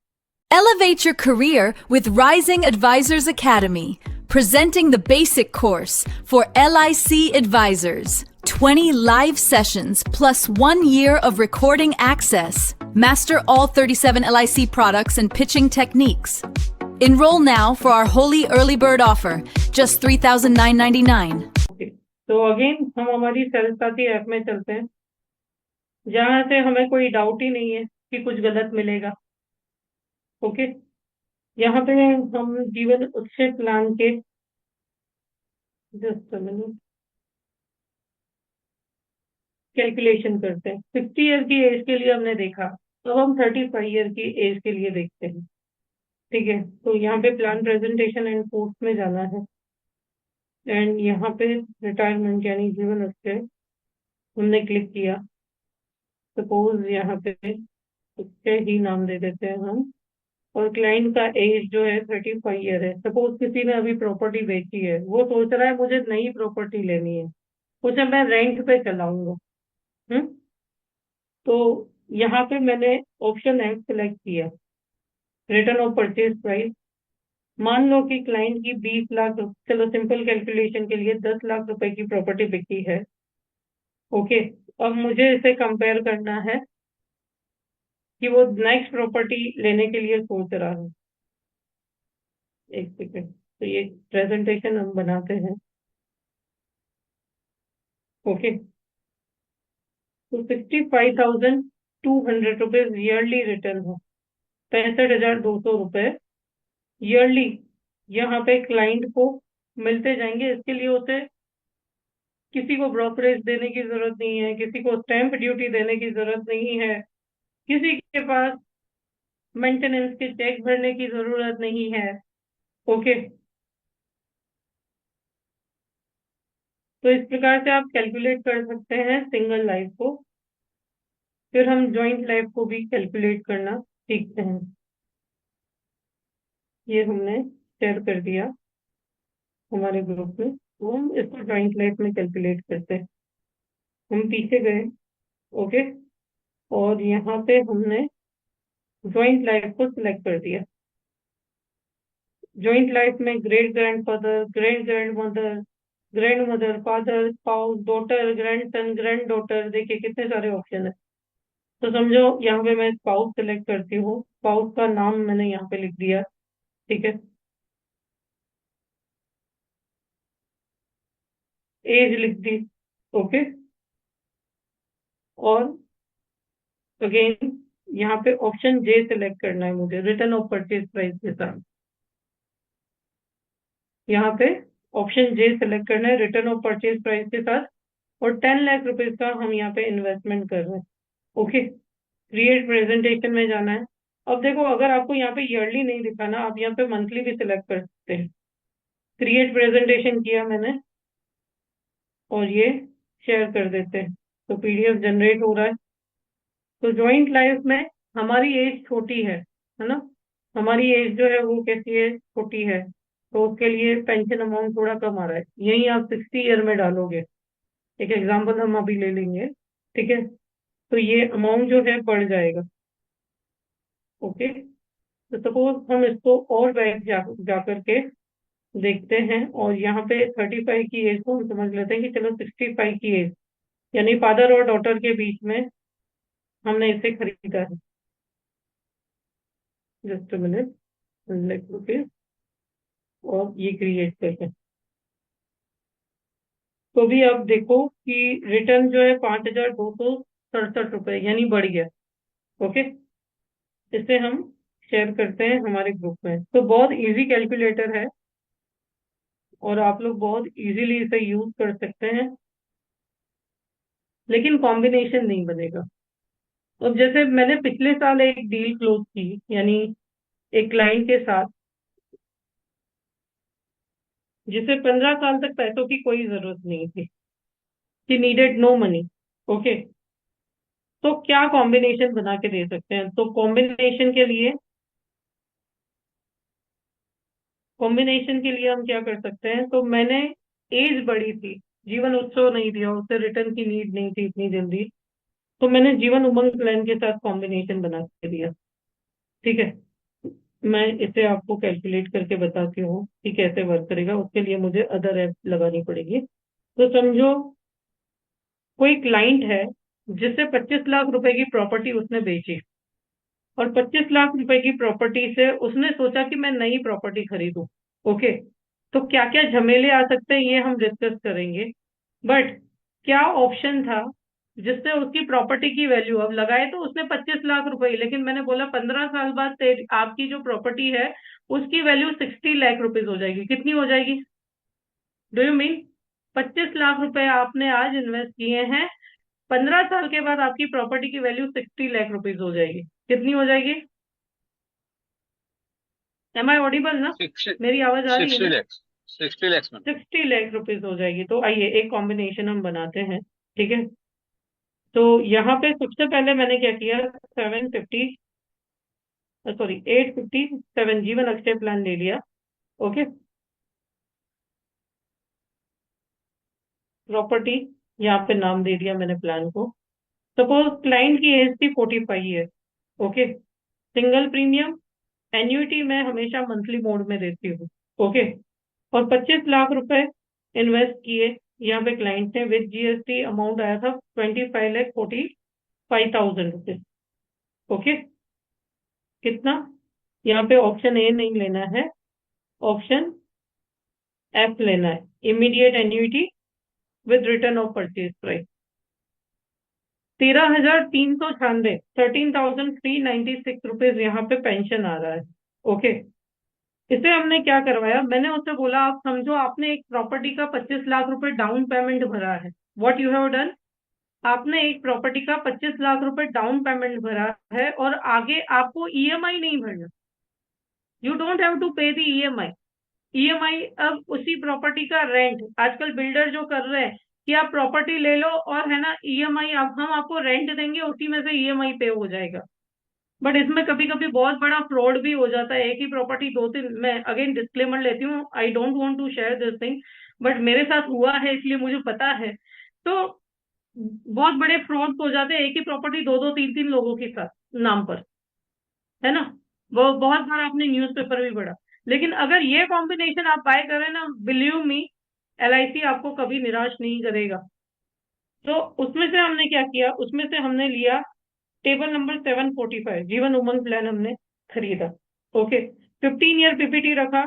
Elevate your career with Rising Advisors Academy, presenting the basic course for LIC advisors. 20 live sessions plus 1 year of recording access. Master all 37 LIC products and pitching techniques. Enroll now for our holy early bird offer, just $3,999. Okay. तो again हम हमारी self साथी app में चलते हैं, जहां से हमें कोई डाउट ही नहीं है कि कुछ गलत मिलेगा। ओके, यहाँ पे हम जीवन उत्सव प्लान के जस्ट कैलकुलेशन करते हैं। 60 ईयर की एज के लिए हमने देखा, तो हम 35 ईयर की एज के लिए देखते हैं। ठीक है, तो यहाँ पे प्लान प्रेजेंटेशन एंड पोस्ट में जाना है। एंड यहाँ पे रिटायरमेंट यानी जीवन स्थिर हमने क्लिक किया। सपोज यहाँ पे उसके ही नाम दे देते हैं हम। और क्लाइंट का एज जो है 35 ईयर है। सपोज किसी ने अभी प्रॉपर्टी बेची है, वो सोच रहा है मुझे नई प्रॉपर्टी लेनी है, उसे मैं रेंट पे चलाऊंगा। हम्म तो यहाँ पे मैंने ऑप्शन एफ सिलेक्ट किया, रिटर्न ऑफ परचेज प्राइस। मान लो कि क्लाइंट की 20 लाख, चलो सिंपल कैलकुलेशन के लिए 10 लाख रुपए की प्रॉपर्टी बिकी है। ओके, अब मुझे इसे कंपेयर करना है कि वो नेक्स्ट प्रॉपर्टी लेने के लिए सोच रहा है। एक सेकेंड, तो ये प्रेजेंटेशन हम बनाते हैं। ओके, तो 65,200 रुपीज ईयरली रिटर्न है, 65,200 रुपये ईयरली यहाँ पे क्लाइंट को मिलते जाएंगे। इसके लिए उसे किसी को ब्रोकरेज देने की जरूरत नहीं है, किसी को स्टैंप ड्यूटी देने की जरूरत नहीं है, किसी के पास मेंटेनेंस के चेक भरने की जरूरत नहीं है। ओके, तो इस प्रकार से आप कैलकुलेट कर सकते हैं सिंगल लाइफ को। फिर हम जॉइंट लाइफ को भी कैलकुलेट करना सीखते हैं। ये हमने शेयर कर दिया हमारे ग्रुप में, तो हम इसको जॉइंट लाइफ में कैलकुलेट करते हैं। हम पीछे गए। ओके, और यहाँ पे हमने जॉइंट लाइफ को सिलेक्ट कर दिया। जॉइंट लाइफ में great grand father, great grand mother, grand mother, father, spouse, daughter, grand son, grand daughter, देखिए कितने सारे ऑप्शन है। तो समझो यहाँ पे मैं स्पाउस सेलेक्ट करती हूँ, स्पाउस का नाम मैंने यहाँ पे लिख दिया। ठीक है, एज लिख दी। ओके, और अगेन यहाँ पे ऑप्शन जे सेलेक्ट करना है मुझे, रिटर्न ऑफ परचेज प्राइस के साथ। यहाँ पे ऑप्शन जे सेलेक्ट करना है, रिटर्न ऑफ परचेज प्राइस के साथ। और 10 लाख रुपीज का हम यहाँ पे इन्वेस्टमेंट कर रहे हैं। ओके, क्रिएट प्रेजेंटेशन में जाना है। अब देखो, अगर आपको यहाँ पे ईयरली नहीं दिखाना, आप यहाँ पे मंथली भी सिलेक्ट कर सकते हैं। क्रिएट प्रेजेंटेशन किया मैंने, और ये शेयर कर देते हैं, तो पीडीएफ जनरेट हो रहा है। तो जॉइंट लाइफ में हमारी एज छोटी है ना। हमारी एज जो है वो कैसी है, छोटी है, तो उसके लिए पेंशन अमाउंट थोड़ा कम आ रहा है। यही आप 60 ईयर में डालोगे, एक एग्जाम्पल हम अभी ले लेंगे। ठीक है, तो ये अमाउंट जो है बढ़ जाएगा। ओके, तो सपोज हम इसको और बैक जा करके देखते हैं, और यहाँ पे 35 की एज को हम समझ लेते हैं कि चलो 65 की एज, यानी फादर और डॉटर के बीच में हमने इसे खरीदा है। जस्ट मिनट, लाइक रुपीज, और ये क्रिएट करके, तो भी आप देखो कि रिटर्न जो है 5,267 रुपये यानी बढ़ गया। ओके, इसे हम शेयर करते हैं हमारे ग्रुप में। तो बहुत इजी कैलकुलेटर है, और आप लोग बहुत इजीली इसे यूज कर सकते हैं, लेकिन कॉम्बिनेशन नहीं बनेगा। अब जैसे मैंने पिछले साल एक डील क्लोज की, यानी एक क्लाइंट के साथ जिसे 15 साल तक पैसों की कोई जरूरत नहीं थी, she needed no money. Okay, तो क्या कॉम्बिनेशन बना के दे सकते हैं? तो कॉम्बिनेशन के लिए हम क्या कर सकते हैं, तो मैंने एज बढ़ी थी, जीवन उत्सव नहीं दिया, उससे रिटर्न की नीड नहीं थी इतनी जल्दी, तो मैंने जीवन उमंग प्लान के साथ कॉम्बिनेशन बना के दिया। ठीक है, मैं इसे आपको कैलकुलेट करके बताती हूँ कि कैसे वर्क करेगा। उसके लिए मुझे अदर ऐप लगानी पड़ेगी। तो समझो कोई क्लाइंट है जिससे 25 लाख रुपए की प्रॉपर्टी उसने बेची, और 25 लाख रुपए की प्रॉपर्टी से उसने सोचा कि मैं नई प्रॉपर्टी खरीदूं। ओके, तो क्या क्या झमेले आ सकते हैं ये हम डिस्कस करेंगे। बट क्या ऑप्शन था जिससे उसकी प्रॉपर्टी की वैल्यू, अब लगाए तो उसने 25 लाख रुपए, लेकिन मैंने बोला 15 साल बाद आपकी जो प्रॉपर्टी है उसकी वैल्यू 60 लाख रुपीज हो जाएगी। कितनी हो जाएगी? डू यू मीन 25 लाख रुपए आपने आज इन्वेस्ट किए हैं, 15 साल के बाद आपकी प्रॉपर्टी की वैल्यू 60 लाख रुपीज हो जाएगी। कितनी हो जाएगी? एम आई ऑडिबल ना? सिक्सटी मेरी आवाज आ रही है सिक्सटी ना? लैक्स 60 लाख में। 60 लाख रुपीज हो जाएगी। तो आइए एक कॉम्बिनेशन हम बनाते हैं, ठीक है। तो यहाँ पे सबसे पहले मैंने क्या किया, 857 जीवन अक्षय प्लान ले लिया। ओके, प्रॉपर्टी यहाँ पे नाम दे दिया मैंने प्लान को। सपोज क्लाइंट की एज थी 45 year. Okay, single premium, annuity मैं हमेशा मंथली मोड में देती हूँ। ओके, और 25 लाख रुपए इन्वेस्ट किए यहाँ पे क्लाइंट ने, विद जीएसटी अमाउंट आया था 25,45,000 रुपीज। ओके, कितना, यहाँ पे ऑप्शन ए नहीं लेना है, ऑप्शन एफ लेना है, immediate annuity with return of purchase price. 13,396, 13,396 rupees यहाँ पे पेंशन आ रहा है। ओके, इसे हमने क्या करवाया, मैंने उससे बोला आप समझो आपने एक प्रॉपर्टी का 25 लाख रुपए डाउन पेमेंट भरा है। व्हाट यू हैव डन, आपने एक प्रॉपर्टी का 25 लाख रुपए डाउन पेमेंट भरा है और आगे आपको ईएमआई नहीं भरना। यू डोंट हैव टू पे द ईएमआई। ईएमआई अब उसी प्रॉपर्टी का रेंट, आजकल बिल्डर जो कर रहे हैं कि आप प्रॉपर्टी ले लो और है ना ईएमआई हम आपको रेंट देंगे, उसी में से ईएमआई पे हो जाएगा। बट इसमें कभी कभी बहुत बड़ा फ्रॉड भी हो जाता है। एक ही प्रॉपर्टी दो तीन, मैं अगेन डिस्क्लेमर लेती हूँ, I don't want to share this thing, but मेरे साथ हुआ है इसलिए मुझे पता है। तो बहुत बड़े फ्रॉड हो जाते हैं एक ही प्रॉपर्टी दो दो तीन तीन लोगों के साथ नाम पर, है ना। वो बहुत बार आपने न्यूज़पेपर भी पढ़ा। लेकिन अगर ये कॉम्बिनेशन आप बाय करें ना, बिलीव मी, एलआईसी आपको कभी निराश नहीं करेगा। तो उसमें से हमने क्या किया, उसमें से हमने लिया table number 745, Jeevan Umang plan हमने खरीदा। ओके, 15 ईयर पीपीटी रखा,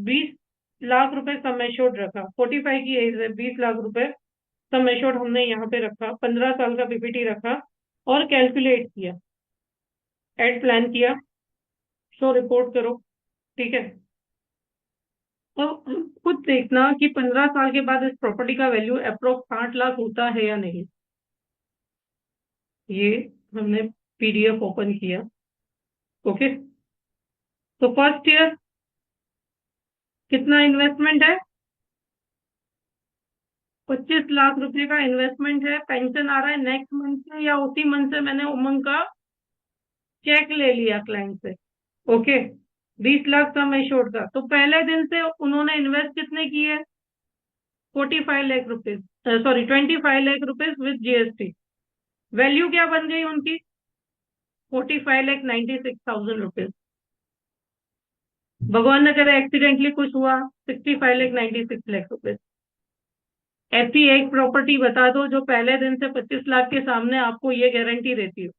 20 लाख रुपए सम एश्योर्ड रखा, 45 की एज है, 20 लाख रुपए सम एश्योर्ड हमने यहाँ पे रखा, 15 साल का पीपीटी रखा और कैलकुलेट किया, एड प्लान किया, शो रिपोर्ट करो, ठीक है। तो खुद देखना कि 15 साल के बाद इस प्रॉपर्टी का वैल्यू अप्रोक्स 60 लाख होता है या नहीं। ये हमने पीडीएफ ओपन किया। ओके, तो फर्स्ट ईयर कितना इन्वेस्टमेंट है, 25 लाख रुपए का इन्वेस्टमेंट है। पेंशन आ रहा है नेक्स्ट मंथ से या उसी मंथ से, मैंने उमंग का चेक ले लिया क्लाइंट से। ओके, 20 लाख सम एश्योर्ड का, तो पहले दिन से उन्होंने इन्वेस्ट कितने किए, 45 lakh rupees, sorry 25 lakh rupees with GST. Value क्या बन गई उनकी, 45,96,000 रुपीज। भगवान न करे एक्सीडेंटली कुछ हुआ, 65,96,00,000 रुपीज। ऐसी एक प्रॉपर्टी बता दो जो पहले दिन से 25 लाख के सामने आपको ये गारंटी देती हो,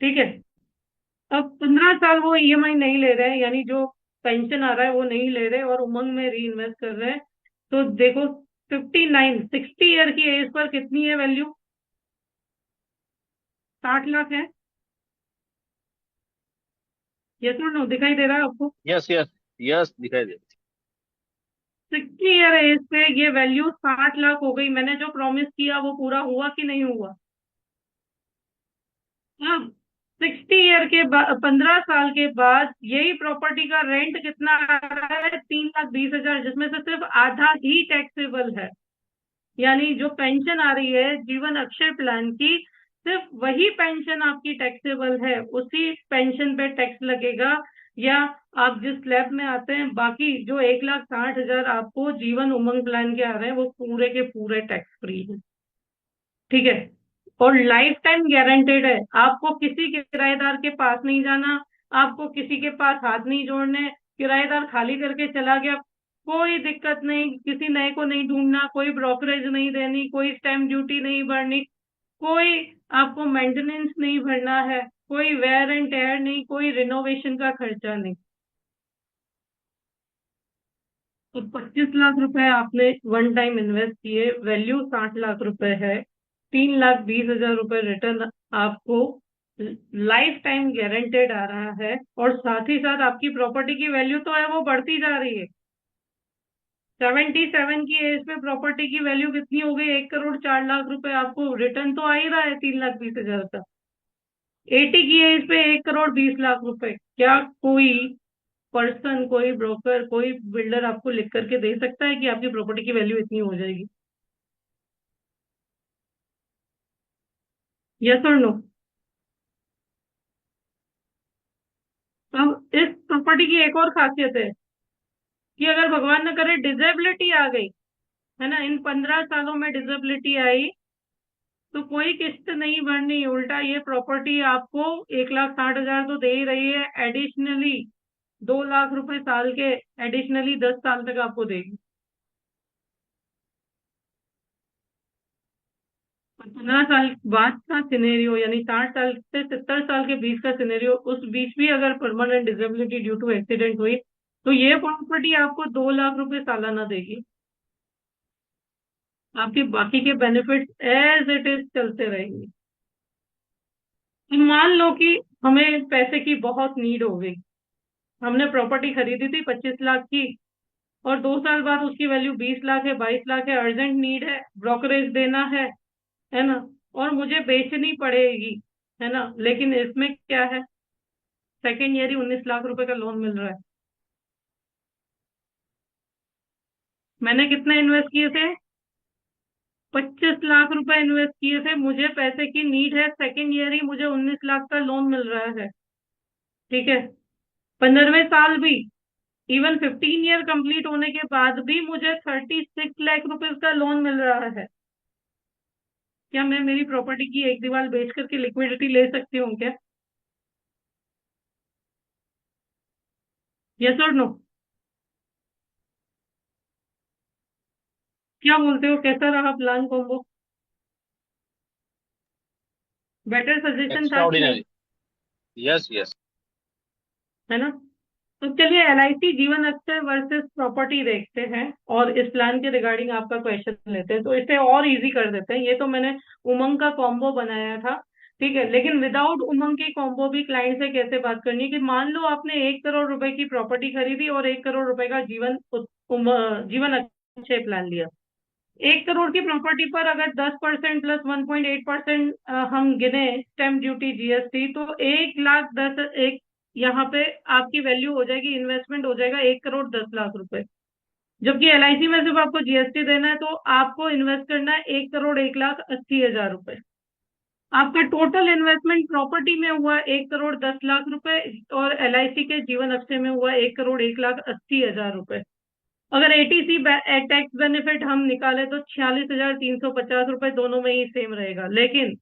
ठीक है। अब 15 साल वो ईएमआई नहीं ले रहे हैं, यानी जो पेंशन आ रहा है वो नहीं ले रहे और उमंग में री इन्वेस्ट कर रहे हैं। तो देखो 60 ईयर की एज पर कितनी है वैल्यू, 60 लाख है। यस और नो, दिखाई दे रहा है आपको। यस यस यस, दिखाई दे। 60 ईयर एज पे ये वैल्यू 60 लाख हो गई। मैंने जो प्रॉमिस किया वो पूरा हुआ कि नहीं हुआ। अब 60 ईयर के बाद, 15 साल के बाद यही प्रॉपर्टी का रेंट कितना आ रहा है, 3,20,000, जिसमें से सिर्फ आधा ही टैक्सेबल है। यानी जो पेंशन आ रही है जीवन अक्षय प्लान की, सिर्फ वही पेंशन आपकी टैक्सेबल है, उसी पेंशन पे टैक्स लगेगा। या आप जिस स्लैब में आते हैं, बाकी जो 1,60,000 आपको जीवन उमंग प्लान के आ रहे हैं वो पूरे के पूरे टैक्स फ्री है, ठीक है। और लाइफ टाइम गारंटेड है, आपको किसी किराएदार के पास नहीं जाना, आपको किसी के पास हाथ नहीं जोड़ने। किराएदार खाली करके चला गया, कोई दिक्कत नहीं, किसी नए को नहीं ढूंढना, कोई ब्रोकरेज नहीं देनी, कोई स्टैम्प ड्यूटी नहीं भरनी, कोई आपको मेंटेनेंस नहीं भरना है, कोई वेयर एंड टेयर नहीं, कोई रिनोवेशन का खर्चा नहीं। तो 25 लाख रुपए आपने वन टाइम इन्वेस्ट किए, वैल्यू 60 लाख रुपए है, 3,20,000 रुपए रिटर्न आपको लाइफ टाइम गारंटेड आ रहा है। और साथ ही साथ आपकी प्रॉपर्टी की वैल्यू तो है वो बढ़ती जा रही है। 77 की एज पे प्रॉपर्टी की वैल्यू कितनी हो गई, 1,04,00,000 रुपए आपको रिटर्न तो आ ही रहा है 3,20,000 का। 80 की एज पे 1,20,00,000 रुपए। क्या कोई पर्सन, कोई ब्रोकर, कोई बिल्डर आपको लिख करके दे सकता है कि आपकी प्रॉपर्टी की वैल्यू इतनी हो जाएगी? यस और नो? अब इस प्रॉपर्टी की एक और खासियत है कि अगर भगवान न करे डिजेबिलिटी आ गई, है ना, इन 15 सालों में डिजेबिलिटी आई, तो कोई किस्त नहीं भरनी, उल्टा ये प्रॉपर्टी आपको 1,60,000 तो दे ही रही है, एडिशनली 2 लाख रुपए साल के, एडिशनली 10 साल तक आपको देगी। 15 साल बाद का सिनेरियो, यानी 60 साल से 70 साल के बीच का सिनेरियो, उस बीच भी अगर permanent disability due to accident हुई, तो ये प्रॉपर्टी आपको 2 लाख रुपए सालाना देगी। आपके बाकी के बेनिफिट्स एज इट इज चलते रहेंगे। तो मान लो कि हमें पैसे की बहुत नीड हो गई, हमने प्रॉपर्टी खरीदी थी 25 लाख की, और 2 साल बाद उसकी वैल्यू 20 लाख है, 22 लाख है, अर्जेंट नीड है, ब्रोकरेज देना है ना, और मुझे बेचनी पड़ेगी, है ना, लेकिन इसमें क्या है, सेकेंड ईयर ही 19 लाख रुपए का लोन मिल रहा है। मैंने कितने इन्वेस्ट किए थे? 25 लाख रुपए इन्वेस्ट किए थे, मुझे पैसे की नीड है, सेकेंड ईयर ही मुझे 19 लाख का लोन मिल रहा है। ठीक है, 15वें साल भी, इवन 15 ईयर कंप्लीट होने के बाद भी मुझे 36 लाख रुपीज का लोन मिल रहा है। क्या मैं मेरी प्रॉपर्टी की एक दीवार बेच करके लिक्विडिटी ले सकती हूँ क्या? यस और नो? क्या बोलते हो, कैसा रहा प्लान कॉम्बो? बेटर सजेशन था कि नहीं? Extraordinary. Yes, yes. है ना? तो चलिए एलआईसी जीवन अक्षय वर्सेस प्रॉपर्टी देखते हैं, और इस प्लान के रिगार्डिंग आपका क्वेश्चन लेते हैं, तो इसे और इजी कर देते हैं। ये तो मैंने उमंग का कॉम्बो बनाया था, ठीक है, लेकिन विदाउट उमंग की कॉम्बो भी क्लाइंट से कैसे बात करनी है, कि मान लो आपने 1 करोड़ रुपए की प्रॉपर्टी खरीदी और 1 करोड़ रुपए का जीवन अक्षय प्लान लिया। 1 करोड़ की प्रॉपर्टी पर अगर 10% प्लस 1.8% हम गिने स्टैम्प ड्यूटी जीएसटी, तो 1,10,000 एक यहाँ पे आपकी वैल्यू हो जाएगी, इन्वेस्टमेंट हो जाएगा 1 करोड़ 10 लाख रुपए। जबकि एलआईसी में सिर्फ आपको जीएसटी देना है, तो आपको इन्वेस्ट करना है 1 करोड़ 1,80,000 रुपए। आपका टोटल इन्वेस्टमेंट प्रॉपर्टी में हुआ 1 करोड़ 10 लाख रुपए, और एलआईसी के जीवन अक्षय में हुआ 1 करोड़ 1,80,000 रुपए। अगर एटीसी टैक्स बेनिफिट हम निकाले तो 46,350 रुपए दोनों में ही सेम रहेगा, लेकिन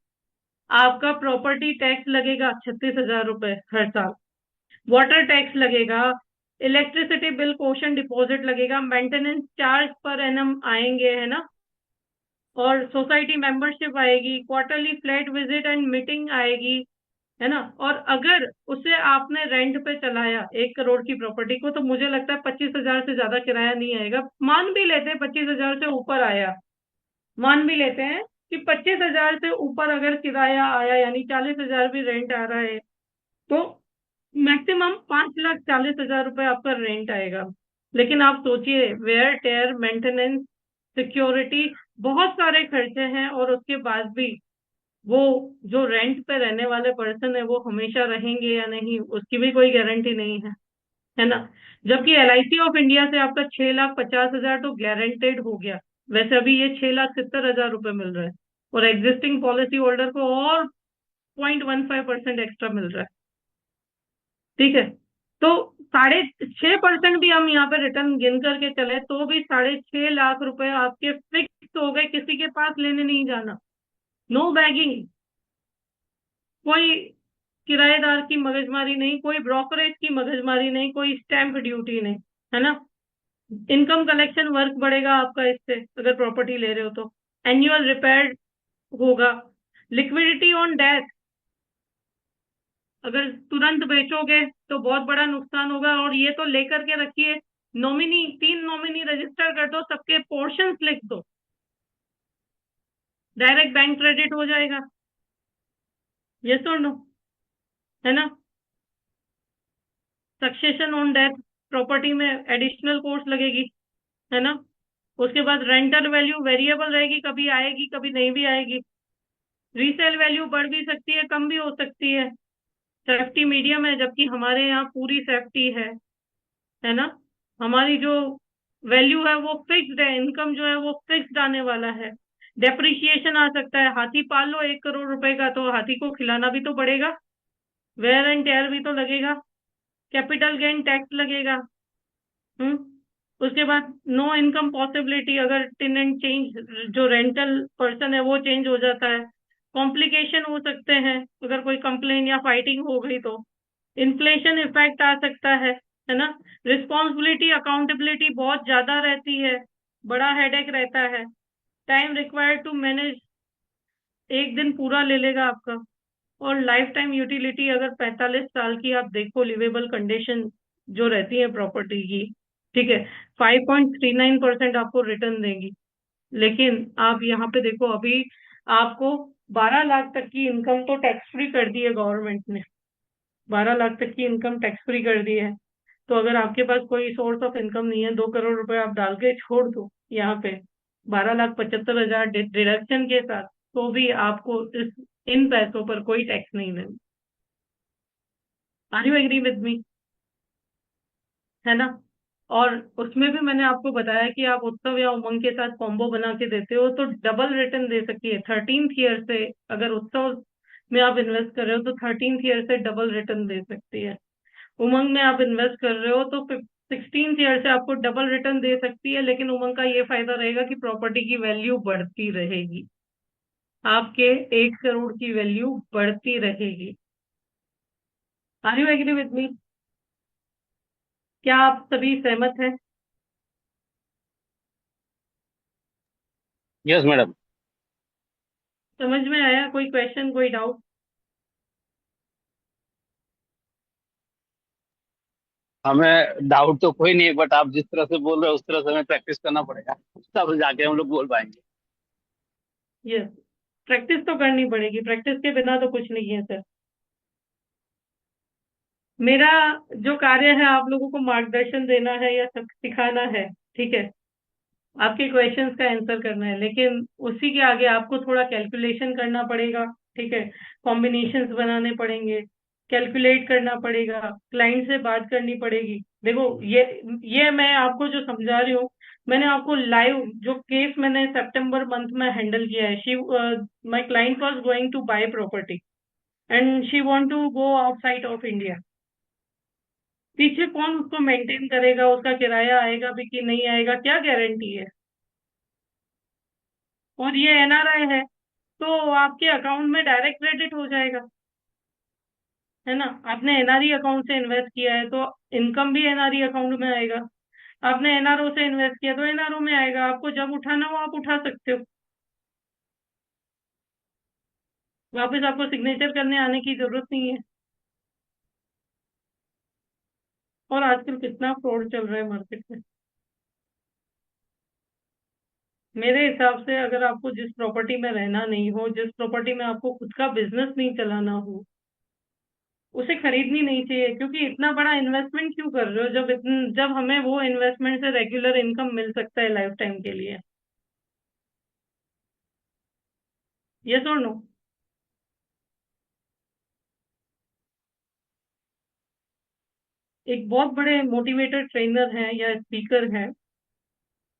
आपका प्रॉपर्टी टैक्स लगेगा 36,000 रुपए हर साल, वाटर टैक्स लगेगा, इलेक्ट्रिसिटी बिल पोर्शन डिपॉजिट लगेगा, मेंटेनेंस चार्ज पर एनम आएंगे, है ना, और सोसाइटी मेंबरशिप आएगी, quarterly flat visit and meeting आएगी, है ना। और अगर उसे आपने रेंट पे चलाया 1 करोड़ की प्रॉपर्टी को, तो मुझे लगता है 25,000 से ज्यादा किराया नहीं आएगा। मान भी लेते हैं 25,000 से ऊपर आया, मान भी लेते हैं कि 25,000 से ऊपर अगर किराया आया, यानी 40,000 भी रेंट आ रहा है, तो मैक्सिमम 5,40,000 रुपए आपका रेंट आएगा। लेकिन आप सोचिए, वेयर टेयर, मेंटेनेंस, सिक्योरिटी, बहुत सारे खर्चे हैं, और उसके बाद भी वो जो रेंट पे रहने वाले पर्सन है वो हमेशा रहेंगे या नहीं, उसकी भी कोई गारंटी नहीं है ना। जबकि एलआईसी ऑफ इंडिया से आपका 6,50,000 तो गारंटेड हो गया, वैसे अभी ये 6,70,000 रुपए मिल रहा है, और एग्जिस्टिंग पॉलिसी होल्डर को और 0.15% एक्स्ट्रा मिल रहा है। ठीक है, तो 6.5% भी हम यहाँ पे रिटर्न गिन करके चले, तो भी 6.5 लाख रुपए आपके फिक्स हो गए, किसी के पास लेने नहीं जाना, नो बैगिंग, कोई किराएदार की मगजमारी नहीं, कोई ब्रोकरेज की मगजमारी नहीं, कोई स्टैंप ड्यूटी नहीं, है ना। इनकम कलेक्शन वर्क बढ़ेगा आपका इससे, अगर प्रॉपर्टी ले रहे हो तो एनुअल रिपेयर होगा। लिक्विडिटी ऑन डेथ, अगर तुरंत बेचोगे तो बहुत बड़ा नुकसान होगा, और ये तो लेकर के रखिए, नॉमिनी, 3 नॉमिनी रजिस्टर कर दो, सबके पोर्शंस लिख दो, डायरेक्ट बैंक क्रेडिट हो जाएगा। यस और नो? है ना। सक्सेशन ऑन डेथ, प्रॉपर्टी में एडिशनल कोर्स लगेगी, है ना। उसके बाद रेंटल वैल्यू वेरिएबल रहेगी, कभी आएगी कभी नहीं भी आएगी। रीसेल वैल्यू बढ़ भी सकती है, कम भी हो सकती है। सेफ्टी मीडियम है, जबकि हमारे यहाँ पूरी सेफ्टी है। है ना। हमारी जो वैल्यू है वो फिक्स्ड है, इनकम जो है वो फिक्स्ड आने वाला है। डेप्रिसिएशन आ सकता है, हाथी पाल लो 1 करोड़ रुपए का तो हाथी को खिलाना भी तो पड़ेगा, वेयर एंड टेयर भी तो लगेगा, कैपिटल गेन टैक्स लगेगा। उसके बाद नो इनकम पॉसिबिलिटी, अगर टेनेंट चेंज, जो रेंटल पर्सन है वो चेंज हो जाता है, कॉम्प्लिकेशन हो सकते हैं, अगर कोई कंप्लेन या फाइटिंग हो गई तो इन्फ्लेशन इफेक्ट आ सकता है ना। रिस्पॉन्सिबिलिटी अकाउंटेबिलिटी बहुत ज्यादा रहती है, बड़ा हेडेक रहता है। टाइम रिक्वायर्ड टू मैनेज, एक दिन पूरा ले लेगा आपका। और लाइफ टाइम यूटिलिटी, अगर 45 साल की आप देखो लिवेबल कंडीशन जो रहती है प्रॉपर्टी की, ठीक है, 5.39% आपको रिटर्न देगी। लेकिन आप यहाँ पे देखो, अभी आपको 12 लाख तक की इनकम तो टैक्स फ्री कर दी है गवर्नमेंट ने, 12 लाख तक की इनकम टैक्स फ्री कर दी है। तो अगर आपके पास कोई सोर्स ऑफ इनकम नहीं है, 2 करोड़ रुपए आप डाल के छोड़ दो यहाँ पे, 12,75,000 डिडक्शन के साथ, तो भी आपको इन पैसों पर कोई टैक्स नहीं देना। Are you agree with me? है ना। और उसमें भी मैंने आपको बताया कि आप उत्सव या उमंग के साथ कॉम्बो बना के देते हो तो डबल रिटर्न दे सकती है 13th ईयर से। अगर उत्सव में आप इन्वेस्ट कर रहे हो तो 13th ईयर से डबल रिटर्न दे सकती है। उमंग में आप इन्वेस्ट कर रहे हो तो 16th ईयर से आपको डबल रिटर्न दे सकती है, लेकिन उमंग का ये फायदा रहेगा कि प्रॉपर्टी की वैल्यू बढ़ती रहेगी, आपके 1 करोड़ की वैल्यू बढ़ती रहेगी। Are you agree with me? क्या आप सभी सहमत हैं? Yes, madam. समझ में आया? कोई क्वेश्चन, कोई डाउट? हमें डाउट तो कोई नहीं है, बट आप जिस तरह से बोल रहे हो उस तरह से हमें प्रैक्टिस करना पड़ेगा, तब जाके हम लोग बोल पाएंगे। यस, प्रैक्टिस तो करनी पड़ेगी, प्रैक्टिस के बिना तो कुछ नहीं है सर। मेरा जो कार्य है आप लोगों को मार्गदर्शन देना है या सिखाना है, ठीक है, आपके क्वेश्चंस का आंसर करना है, लेकिन उसी के आगे आपको थोड़ा कैलकुलेशन करना पड़ेगा, ठीक है, कॉम्बिनेशंस बनाने पड़ेंगे, कैलकुलेट करना पड़ेगा, क्लाइंट से बात करनी पड़ेगी। देखो, ये मैं आपको जो समझा रही हूँ, मैंने आपको लाइव जो केस मैंने सितंबर मंथ में हैंडल किया है, she my client was going to buy property and she want to go outside of India. पीछे कौन उसको मेंटेन करेगा, उसका किराया आएगा भी कि नहीं आएगा, क्या गारंटी है। और ये एनआरआई है तो आपके अकाउंट में डायरेक्ट क्रेडिट हो जाएगा, है ना। आपने एनआरई अकाउंट से इन्वेस्ट किया है तो इनकम भी एनआरई अकाउंट में आएगा। आपने एनआरओ से इन्वेस्ट किया तो एनआरओ में आएगा, आपको जब उठाना हो आप उठा सकते हो, वापस आपको सिग्नेचर करने आने की जरूरत नहीं है। और आजकल कितना फ्रॉड चल रहा है मार्केट में। मेरे हिसाब से अगर आपको जिस प्रॉपर्टी में रहना नहीं हो, जिस प्रॉपर्टी में आपको खुद का बिजनेस नहीं चलाना हो, उसे खरीदनी नहीं चाहिए, क्योंकि इतना बड़ा इन्वेस्टमेंट क्यों कर रहे हो जब हमें वो इन्वेस्टमेंट से रेगुलर इनकम मिल सकता है लाइफ टाइम के लिए। यस और नो? एक बहुत बड़े मोटिवेटर ट्रेनर हैं या स्पीकर हैं,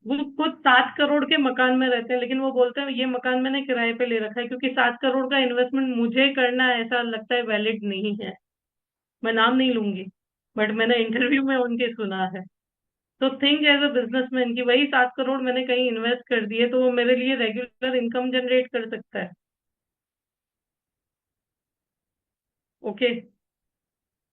वो खुद 7 करोड़ के मकान में रहते हैं, लेकिन वो बोलते हैं ये मकान मैंने किराए पे ले रखा है क्योंकि 7 करोड़ का इन्वेस्टमेंट मुझे करना ऐसा लगता है वैलिड नहीं है। मैं नाम नहीं लूंगी, बट मैंने इंटरव्यू में उनके सुना है। तो थिंक एज अ बिजनेसमैन कि वही 7 करोड़ मैंने कहीं इन्वेस्ट कर दिए तो वो मेरे लिए रेगुलर इनकम जनरेट कर सकता है। ओके।